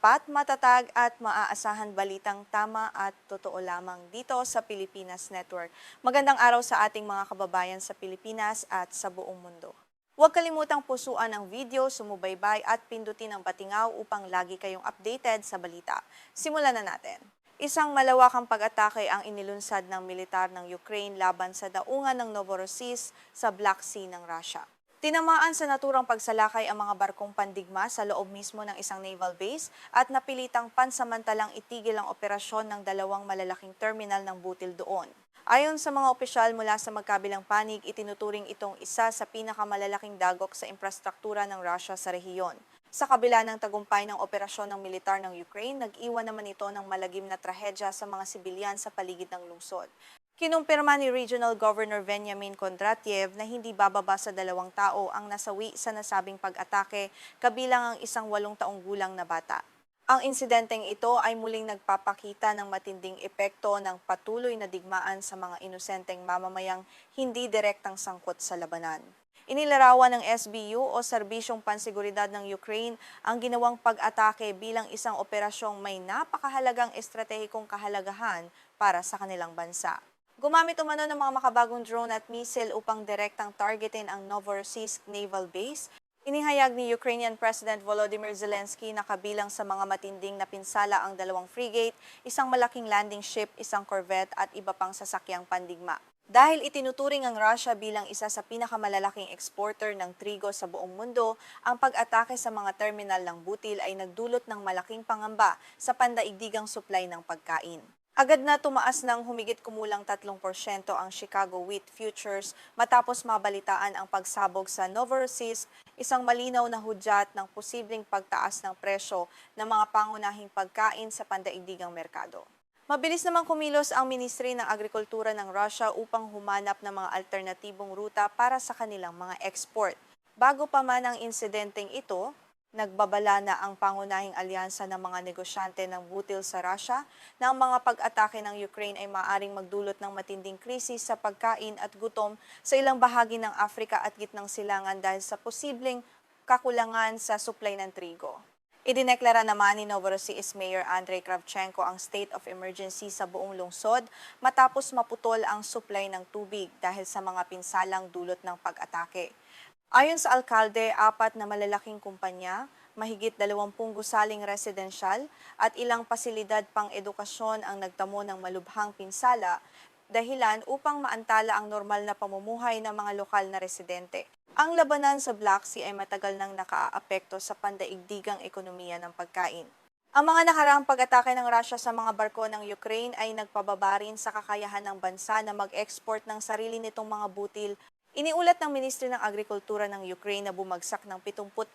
tapat, matatag at maaasahan balitang tama at totoo lamang dito sa Pilipinas Network. Magandang araw sa ating mga kababayan sa Pilipinas at sa buong mundo. Huwag kalimutang pusuan ang video, sumubaybay at pindutin ang batingaw upang lagi kayong updated sa balita. Simulan na natin. Isang malawakang pag-atake ang inilunsad ng militar ng Ukraine laban sa daungan ng Novorossiysk sa Black Sea ng Russia. Tinamaan sa naturang pagsalakay ang mga barkong pandigma sa loob mismo ng isang naval base at napilitang pansamantalang itigil ang operasyon ng dalawang malalaking terminal ng butil doon. Ayon sa mga opisyal mula sa magkabilang panig, itinuturing itong isa sa pinakamalalaking dagok sa infrastruktura ng Russia sa rehiyon. Sa kabila ng tagumpay ng operasyon ng militar ng Ukraine, nag-iwan naman ito ng malagim na trahedya sa mga sibilyan sa paligid ng lungsod. Kinumpirma ni Regional Governor Veniamin Kondratiev na hindi bababa sa 2 tao ang nasawi sa nasabing pag-atake, kabilang ang isang 8 taong gulang na bata. Ang insidenteng ito ay muling nagpapakita ng matinding epekto ng patuloy na digmaan sa mga inosenteng mamamayang hindi direktang sangkot sa labanan. Inilarawan ng SBU o Serbisyong Pansiguridad ng Ukraine ang ginawang pag-atake bilang isang operasyong may napakahalagang estratehikong kahalagahan para sa kanilang bansa. Gumamit umano ng mga makabagong drone at missile upang direktang targetin ang Novorossiysk Naval Base. Inihayag ni Ukrainian President Volodymyr Zelensky na kabilang sa mga matinding napinsala ang 2 frigate, isang malaking landing ship, isang corvette at iba pang sasakyang pandigma. Dahil itinuturing ang Russia bilang isa sa pinakamalalaking exporter ng trigo sa buong mundo, ang pag-atake sa mga terminal ng butil ay nagdulot ng malaking pangamba sa pandaigdigang supply ng pagkain. Agad na tumaas ng humigit kumulang 3% ang Chicago Wheat Futures matapos mabalitaan ang pagsabog sa Novorossiysk, isang malinaw na hudyat ng posibleng pagtaas ng presyo ng mga pangunahing pagkain sa pandaigdigang merkado. Mabilis namang kumilos ang Ministry ng Agrikultura ng Russia upang humanap ng mga alternatibong ruta para sa kanilang mga export. Bago pa man ang insidenteng ito, nagbabala na ang pangunahing alyansa ng mga negosyante ng butil sa Russia na ang mga pag-atake ng Ukraine ay maaaring magdulot ng matinding krisis sa pagkain at gutom sa ilang bahagi ng Afrika at Gitnang Silangan dahil sa posibleng kakulangan sa supply ng trigo. Idineklara naman ni Novorossiysk Mayor Andrei Kravchenko ang state of emergency sa buong lungsod matapos maputol ang supply ng tubig dahil sa mga pinsalang dulot ng pag-atake. Ayon sa alkalde, 4 na malalaking kumpanya, mahigit 20 gusaling residential at ilang pasilidad pang edukasyon ang nagtamo ng malubhang pinsala dahilan upang maantala ang normal na pamumuhay ng mga lokal na residente. Ang labanan sa Black Sea ay matagal nang nakaaapekto sa pandaigdigang ekonomiya ng pagkain. Ang mga nakaraang pag-atake ng Russia sa mga barko ng Ukraine ay nagpababa rin sa kakayahan ng bansa na mag-export ng sarili nitong mga butil. Iniulat ng Ministry ng Agrikultura ng Ukraine na bumagsak ng 76%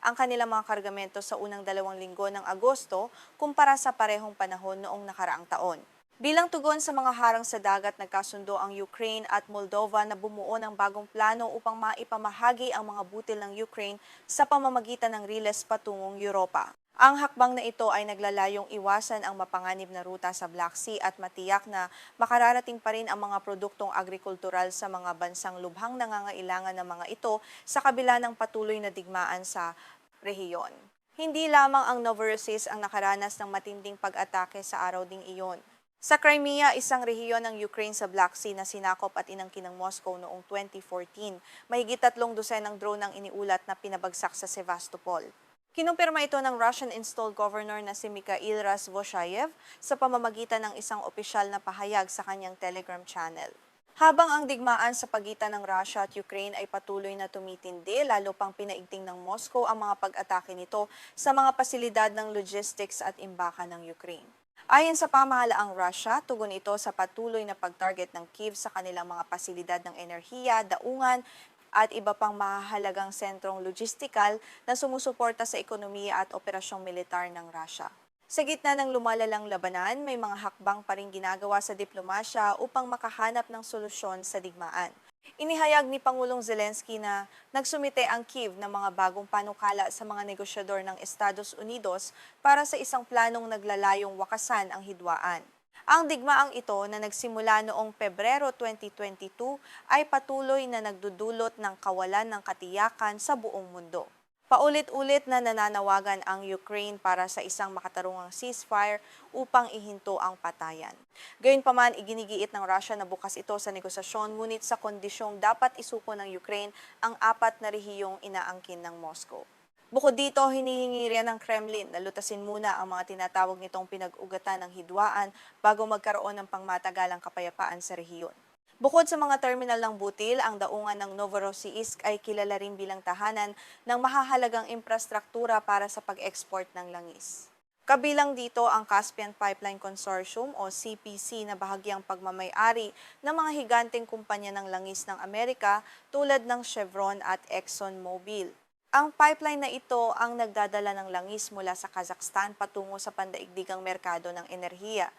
ang kanilang mga kargamento sa unang 2 linggo ng Agosto kumpara sa parehong panahon noong nakaraang taon. Bilang tugon sa mga harang sa dagat, nagkasundo ang Ukraine at Moldova na bumuo ng bagong plano upang maipamahagi ang mga butil ng Ukraine sa pamamagitan ng riles patungong Europa. Ang hakbang na ito ay naglalayong iwasan ang mapanganib na ruta sa Black Sea at matiyak na makararating pa rin ang mga produktong agrikultural sa mga bansang lubhang nangangailangan ng mga ito sa kabila ng patuloy na digmaan sa rehiyon. Hindi lamang ang Novorossiysk ang nakaranas ng matinding pag-atake sa araw ding iyon. Sa Crimea, isang rehiyon ng Ukraine sa Black Sea na sinakop at inangkin ng Moscow noong 2014, mahigit 3 dosenang drone ang iniulat na pinabagsak sa Sevastopol. Kinumpirma ito ng Russian-installed governor na si Mikhail Razvoshayev sa pamamagitan ng isang opisyal na pahayag sa kanyang Telegram channel. Habang ang digmaan sa pagitan ng Russia at Ukraine ay patuloy na tumitindi, lalo pang pinaigting ng Moscow ang mga pag-atake nito sa mga pasilidad ng logistics at imbakan ng Ukraine. Ayon sa pamahalaang Russia, tugon ito sa patuloy na pag-target ng Kyiv sa kanilang mga pasilidad ng enerhiya, daungan, at iba pang mahahalagang sentrong logistikal na sumusuporta sa ekonomiya at operasyong militar ng Russia. Sa gitna ng lumalalang labanan, may mga hakbang pa rin ginagawa sa diplomasya upang makahanap ng solusyon sa digmaan. Inihayag ni Pangulong Zelensky na nagsumite ang Kyiv ng mga bagong panukala sa mga negosyador ng Estados Unidos para sa isang planong naglalayong wakasan ang hidwaan. Ang digmaang ito na nagsimula noong Pebrero 2022 ay patuloy na nagdudulot ng kawalan ng katiyakan sa buong mundo. Paulit-ulit na nananawagan ang Ukraine para sa isang makatarungang ceasefire upang ihinto ang patayan. Gayunpaman, iginigiit ng Russia na bukas ito sa negosasyon, ngunit sa kondisyong dapat isuko ng Ukraine ang 4 na rehiyong inaangkin ng Moscow. Bukod dito, hinihingi rin ng Kremlin na lutasin muna ang mga tinatawag nitong pinag-ugatan ng hidwaan bago magkaroon ng pangmatagalang kapayapaan sa rehiyon. Bukod sa mga terminal ng butil, ang daungan ng Novorossiysk ay kilala rin bilang tahanan ng mahahalagang infrastruktura para sa pag-export ng langis. Kabilang dito ang Caspian Pipeline Consortium o CPC na bahagyang pagmamay-ari ng mga higanteng kumpanya ng langis ng Amerika tulad ng Chevron at ExxonMobil. Ang pipeline na ito ang nagdadala ng langis mula sa Kazakhstan patungo sa pandaigdigang merkado ng enerhiya.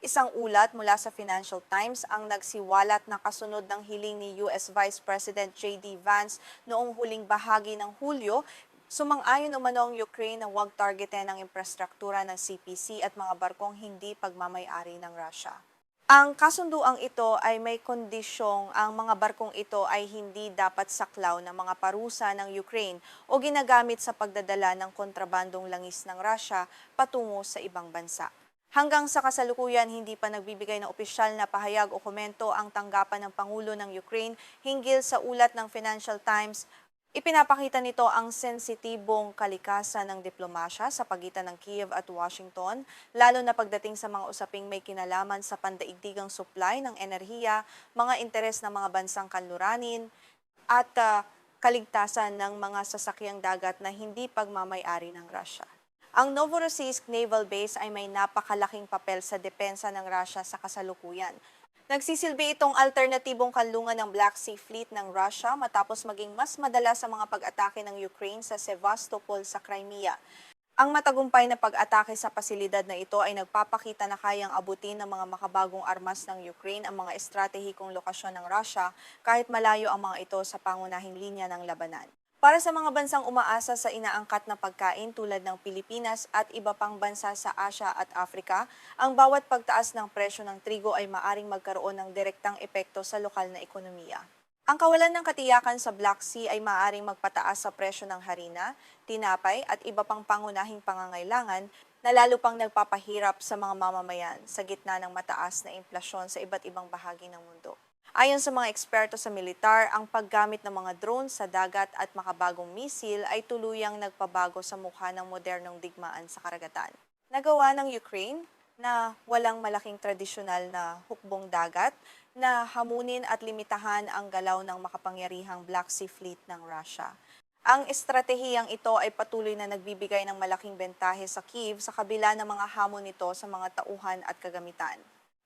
Isang ulat mula sa Financial Times ang nagsiwalat na kasunod ng hiling ni US Vice President J.D. Vance noong huling bahagi ng Hulyo, sumang-ayon umano ang Ukraine na huwag targetin ang infrastruktura ng CPC at mga barkong hindi pagmamay-ari ng Russia. Ang kasunduang ito ay may kondisyong ang mga barkong ito ay hindi dapat saklaw ng mga parusa ng Ukraine o ginagamit sa pagdadala ng kontrabandong langis ng Russia patungo sa ibang bansa. Hanggang sa kasalukuyan, hindi pa nagbibigay ng opisyal na pahayag o komento ang tanggapan ng Pangulo ng Ukraine hinggil sa ulat ng Financial Times. Ipinapakita nito ang sensitibong kalikasan ng diplomasya sa pagitan ng Kiev at Washington, lalo na pagdating sa mga usaping may kinalaman sa pandaigdigang supply ng enerhiya, mga interes ng mga bansang kanluranin, at kaligtasan ng mga sasakyang dagat na hindi pagmamay-ari ng Russia. Ang Novorossiysk Naval Base ay may napakalaking papel sa depensa ng Russia sa kasalukuyan. Nagsisilbi itong alternatibong kanlungan ng Black Sea Fleet ng Russia matapos maging mas madala sa mga pag-atake ng Ukraine sa Sevastopol sa Crimea. Ang matagumpay na pag-atake sa pasilidad na ito ay nagpapakita na kayang abutin ng mga makabagong armas ng Ukraine ang mga estratehikong lokasyon ng Russia kahit malayo ang mga ito sa pangunahing linya ng labanan. Para sa mga bansang umaasa sa inaangkat na pagkain tulad ng Pilipinas at iba pang bansa sa Asia at Afrika, ang bawat pagtaas ng presyo ng trigo ay maaring magkaroon ng direktang epekto sa lokal na ekonomiya. Ang kawalan ng katiyakan sa Black Sea ay maaaring magpataas sa presyo ng harina, tinapay at iba pang pangunahing pangangailangan na lalo pang nagpapahirap sa mga mamamayan sa gitna ng mataas na inflasyon sa iba't ibang bahagi ng mundo. Ayon sa mga eksperto sa militar, ang paggamit ng mga drone sa dagat at makabagong misil ay tuluyang nagpabago sa mukha ng modernong digmaan sa karagatan. Nagawa ng Ukraine na walang malaking tradisyonal na hukbong dagat na hamunin at limitahan ang galaw ng makapangyarihang Black Sea Fleet ng Russia. Ang estratehiyang ito ay patuloy na nagbibigay ng malaking bentahe sa Kyiv sa kabila ng mga hamon nito sa mga tauhan at kagamitan.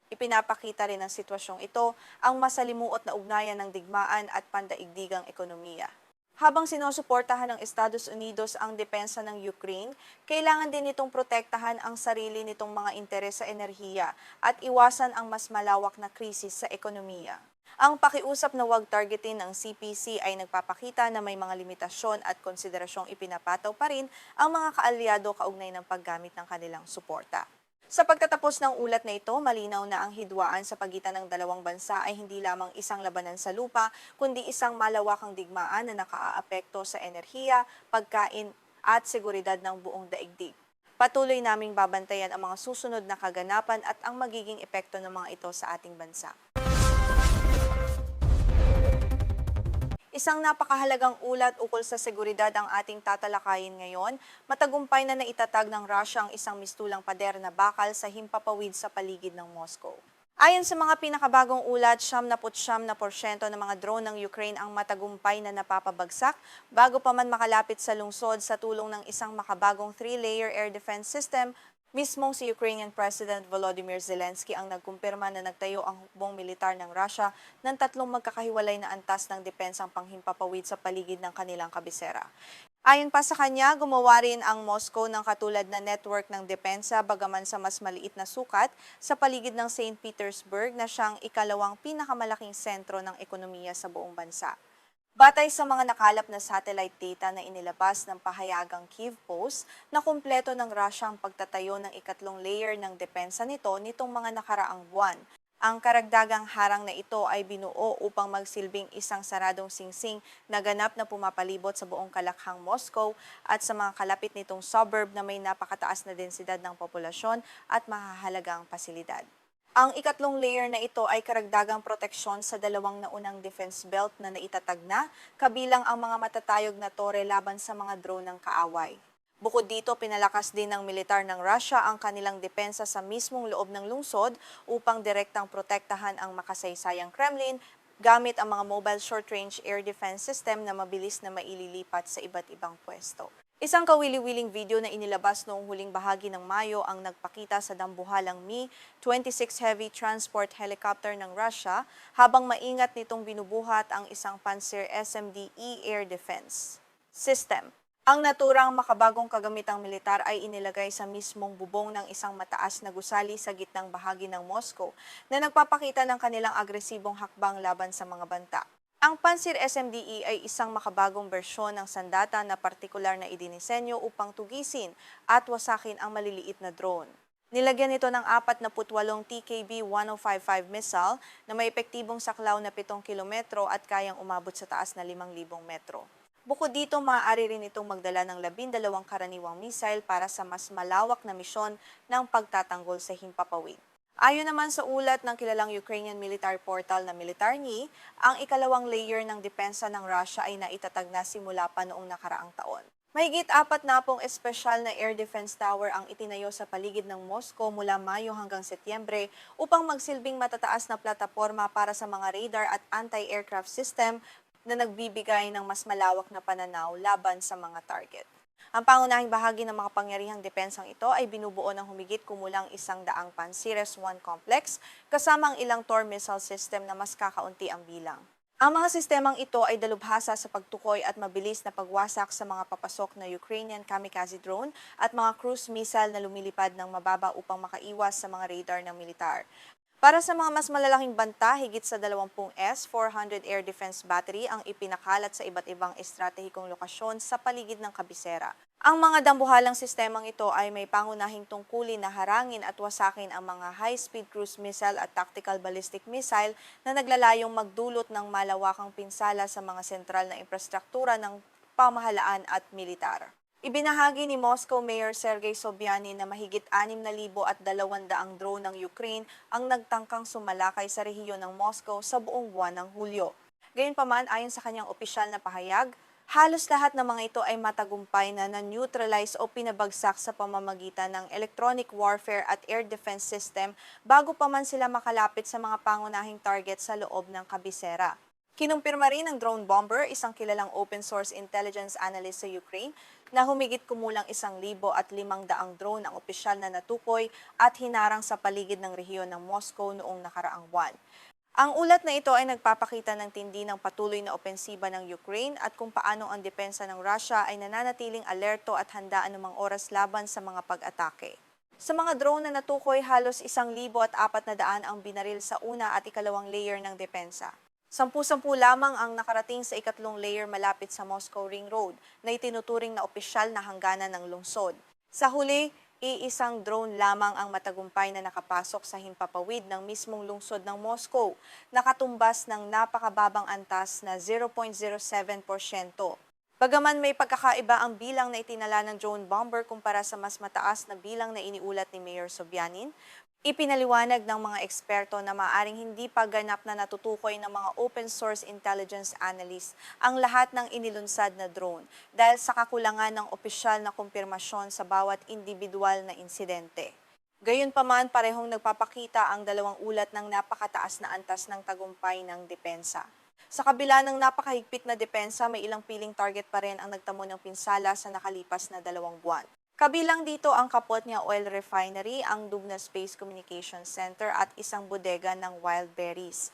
Ipinapakita rin ng sitwasyong ito ang masalimuot na ugnayan ng digmaan at pandaigdigang ekonomiya. Habang sinusuportahan ng Estados Unidos ang depensa ng Ukraine, kailangan din nitong protektahan ang sarili nitong mga interes sa enerhiya at iwasan ang mas malawak na krisis sa ekonomiya. Ang pakiusap na huwag targetin ng CPC ay nagpapakita na may mga limitasyon at konsiderasyong ipinapataw pa rin ang mga kaalyado kaugnay ng paggamit ng kanilang suporta. Sa pagtatapos ng ulat na ito, malinaw na ang hidwaan sa pagitan ng dalawang bansa ay hindi lamang isang labanan sa lupa, kundi isang malawakang digmaan na nakaaapekto sa enerhiya, pagkain at seguridad ng buong daigdig. Patuloy naming babantayan ang mga susunod na kaganapan at ang magiging epekto ng mga ito sa ating bansa. Isang napakahalagang ulat ukol sa seguridad ang ating tatalakayin ngayon. Matagumpay na naitatag ng Russia ang isang mistulang pader na bakal sa himpapawid sa paligid ng Moscow. Ayon sa mga pinakabagong ulat, 79% ng mga drone ng Ukraine ang matagumpay na napapabagsak bago pa man makalapit sa lungsod sa tulong ng isang makabagong 3-layer air defense system. Mismong si Ukrainian President Volodymyr Zelensky ang nagkumpirma na nagtayo ang hukbong militar ng Russia ng 3 magkakahiwalay na antas ng depensang panghimpapawid sa paligid ng kanilang kabisera. Ayon pa sa kanya, gumawa rin ang Moscow ng katulad na network ng depensa bagaman sa mas maliit na sukat sa paligid ng St. Petersburg na siyang ikalawang pinakamalaking sentro ng ekonomiya sa buong bansa. Batay sa mga nakalap na satellite data na inilabas ng pahayagang Kyiv Post, na kumpleto ng Russia ang pagtatayo ng ikatlong layer ng depensa nito nitong mga nakaraang buwan. Ang karagdagang harang na ito ay binuo upang magsilbing isang saradong singsing na ganap na pumapalibot sa buong kalakhang Moscow at sa mga kalapit nitong suburb na may napakataas na densidad ng populasyon at mahahalagang pasilidad. Ang ikatlong layer na ito ay karagdagang proteksyon sa dalawang naunang defense belt na naitatag na, kabilang ang mga matatayog na tore laban sa mga drone ng kaaway. Bukod dito, pinalakas din ng militar ng Russia ang kanilang depensa sa mismong loob ng lungsod upang direktang protektahan ang makasaysayang Kremlin gamit ang mga mobile short-range air defense system na mabilis na maililipat sa iba't ibang pwesto. Isang kawili-wiling video na inilabas noong huling bahagi ng Mayo ang nagpakita sa dambuhalang Mi-26 heavy transport helicopter ng Russia habang maingat nitong binubuhat ang isang Pantsir SMD-E air defense system. Ang naturang makabagong kagamitang militar ay inilagay sa mismong bubong ng isang mataas na gusali sa gitnang bahagi ng Moscow na nagpapakita ng kanilang agresibong hakbang laban sa mga banta. Ang Pantsir SMDE ay isang makabagong bersyon ng sandata na partikular na idinisenyo upang tugisin at wasakin ang maliliit na drone. Nilagyan ito ng 48 TKB-1055 missile na may epektibong saklaw na 7 kilometro at kayang umabot sa taas na 5,000 metro. Bukod dito, maaari rin itong magdala ng 12 karaniwang missile para sa mas malawak na misyon ng pagtatanggol sa himpapawid. Ayon naman sa ulat ng kilalang Ukrainian military portal na Militarny, ang ikalawang layer ng depensa ng Russia ay naitatag na simula pa noong nakaraang taon. Mahigit 40 espesyal na air defense tower ang itinayo sa paligid ng Moscow mula Mayo hanggang Setyembre upang magsilbing matataas na plataporma para sa mga radar at anti-aircraft system na nagbibigay ng mas malawak na pananaw laban sa mga target. Ang pangunahing bahagi ng mga pangyarihang depensang ito ay binubuo ng humigit kumulang 100 Pansires-1 complex kasama ang ilang TOR missile system na mas kakaunti ang bilang. Ang mga sistemang ito ay dalubhasa sa pagtukoy at mabilis na pagwasak sa mga papasok na Ukrainian kamikaze drone at mga cruise missile na lumilipad ng mababa upang makaiwas sa mga radar ng militar. Para sa mga mas malalaking banta, higit sa 20 S-400 air defense battery ang ipinakalat sa iba't ibang estratehikong lokasyon sa paligid ng kabisera. Ang mga dambuhalang sistemang ito ay may pangunahing tungkulin na harangin at wasakin ang mga high-speed cruise missile at tactical ballistic missile na naglalayong magdulot ng malawakang pinsala sa mga sentral na infrastruktura ng pamahalaan at militar. Ibinahagi ni Moscow Mayor Sergei Sobyanin na mahigit 6,200 drone ng Ukraine ang nagtangkang sumalakay sa rehiyon ng Moscow sa buong buwan ng Hulyo. Gayunpaman, ayon sa kanyang opisyal na pahayag, halos lahat ng mga ito ay matagumpay na na-neutralize o pinabagsak sa pamamagitan ng electronic warfare at air defense system bago pa man sila makalapit sa mga pangunahing target sa loob ng kabisera. Kinumpirma rin ng drone bomber, isang kilalang open source intelligence analyst sa Ukraine, na humigit kumulang 1,500 drone ang opisyal na natukoy at hinarang sa paligid ng rehiyon ng Moscow noong nakaraang buwan. Ang ulat na ito ay nagpapakita ng tindi ng patuloy na opensiba ng Ukraine at kung paano ang depensa ng Russia ay nananatiling alerto at handa anumang oras laban sa mga pag-atake. Sa mga drone na natukoy, halos 1,400 ang binaril sa una at ikalawang layer ng depensa. 10-10 lamang ang nakarating sa ikatlong layer malapit sa Moscow Ring Road na itinuturing na opisyal na hangganan ng lungsod. Sa huli, iisang drone lamang ang matagumpay na nakapasok sa himpapawid ng mismong lungsod ng Moscow, nakatumbas ng napakababang antas na 0.07%. Bagaman may pagkakaiba ang bilang na itinala ng drone bomber kumpara sa mas mataas na bilang na iniulat ni Mayor Sobyanin, ipinaliwanag ng mga eksperto na maaaring hindi pa ganap na natutukoy ng mga open source intelligence analysts ang lahat ng inilunsad na drone dahil sa kakulangan ng opisyal na kumpirmasyon sa bawat individual na insidente. Gayunpaman, parehong nagpapakita ang dalawang ulat ng napakataas na antas ng tagumpay ng depensa. Sa kabila ng napakahigpit na depensa, may ilang piling target pa rin ang nagtamo ng pinsala sa nakalipas na 2 buwan. Kabilang dito ang Kapotnia Oil Refinery, ang Dubna Space Communication Center at isang bodega ng wild berries.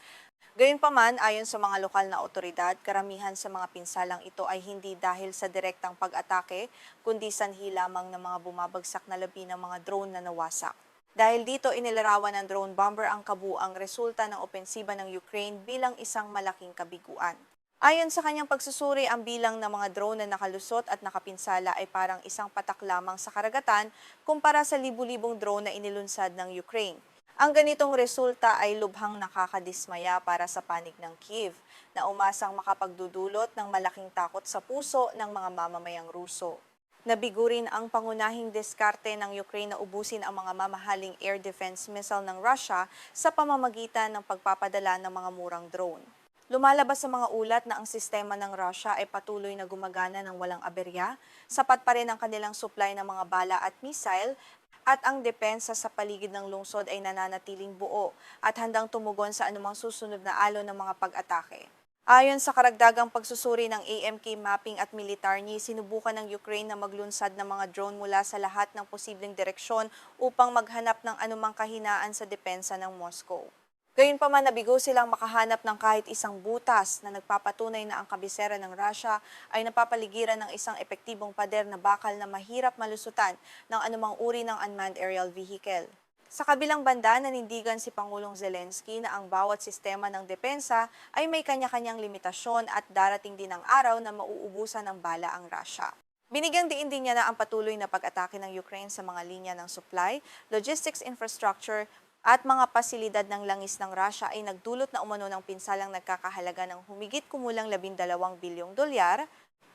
Gayunpaman, ayon sa mga lokal na otoridad, karamihan sa mga pinsalang ito ay hindi dahil sa direktang pag-atake, kundi sanhi lamang ng mga bumabagsak na labi ng mga drone na nawasak. Dahil dito, inilarawan ng drone bomber ang kabuang resulta ng opensiba ng Ukraine bilang isang malaking kabiguan. Ayon sa kanyang pagsusuri, ang bilang ng mga drone na nakalusot at nakapinsala ay parang isang patak lamang sa karagatan kumpara sa libu-libong drone na inilunsad ng Ukraine. Ang ganitong resulta ay lubhang nakakadismaya para sa panig ng Kiev, na umasang makapagdudulot ng malaking takot sa puso ng mga mamamayang Ruso. Nabigo rin ang pangunahing diskarte ng Ukraine na ubusin ang mga mamahaling air defense missile ng Russia sa pamamagitan ng pagpapadala ng mga murang drone. Lumalabas sa mga ulat na ang sistema ng Russia ay patuloy na gumagana ng walang aberya, sapat pa rin ang kanilang supply ng mga bala at missile, at ang depensa sa paligid ng lungsod ay nananatiling buo at handang tumugon sa anumang susunod na alon ng mga pag-atake. Ayon sa karagdagang pagsusuri ng AMK mapping at militarny, sinubukan ng Ukraine na maglunsad ng mga drone mula sa lahat ng posibleng direksyon upang maghanap ng anumang kahinaan sa depensa ng Moscow. Gayunpaman, nabigo silang makahanap ng kahit isang butas na nagpapatunay na ang kabisera ng Russia ay napapaligiran ng isang epektibong pader na bakal na mahirap malusutan ng anumang uri ng unmanned aerial vehicle. Sa kabilang banda, nanindigan si Pangulong Zelensky na ang bawat sistema ng depensa ay may kanya-kanyang limitasyon at darating din ang araw na mauubusan ng bala ang Russia. Binigyang diin din niya na ang patuloy na pag-atake ng Ukraine sa mga linya ng supply, logistics infrastructure, at mga pasilidad ng langis ng Russia ay nagdulot na umano ng pinsalang nagkakahalaga ng humigit kumulang $12 bilyong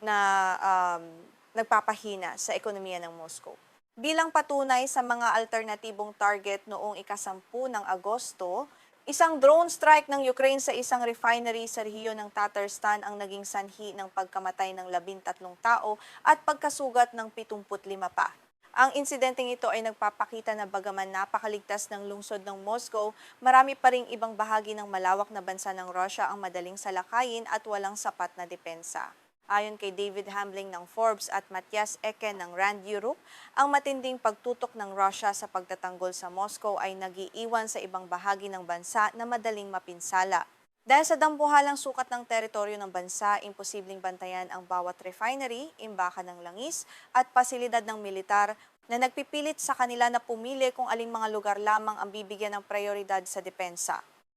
na nagpapahina sa ekonomiya ng Moscow. Bilang patunay sa mga alternatibong target noong ika-10 ng Agosto, isang drone strike ng Ukraine sa isang refinery sa rehiyon ng Tatarstan ang naging sanhi ng pagkamatay ng 13 tao at pagkasugat ng 75 pa. Ang insidenteng ito ay nagpapakita na bagaman napakaligtas ng lungsod ng Moscow, marami pa ring ibang bahagi ng malawak na bansa ng Russia ang madaling salakayin at walang sapat na depensa. Ayon kay David Hambling ng Forbes at Matthias Eken ng Rand Europe, ang matinding pagtutok ng Russia sa pagtatanggol sa Moscow ay nagiiwan sa ibang bahagi ng bansa na madaling mapinsala. Dahil sa dambuhalang sukat ng teritoryo ng bansa, imposibleng bantayan ang bawat refinery, imbakan ng langis, at pasilidad ng militar na nagpipilit sa kanila na pumili kung aling mga lugar lamang ang bibigyan ng prioridad sa depensa.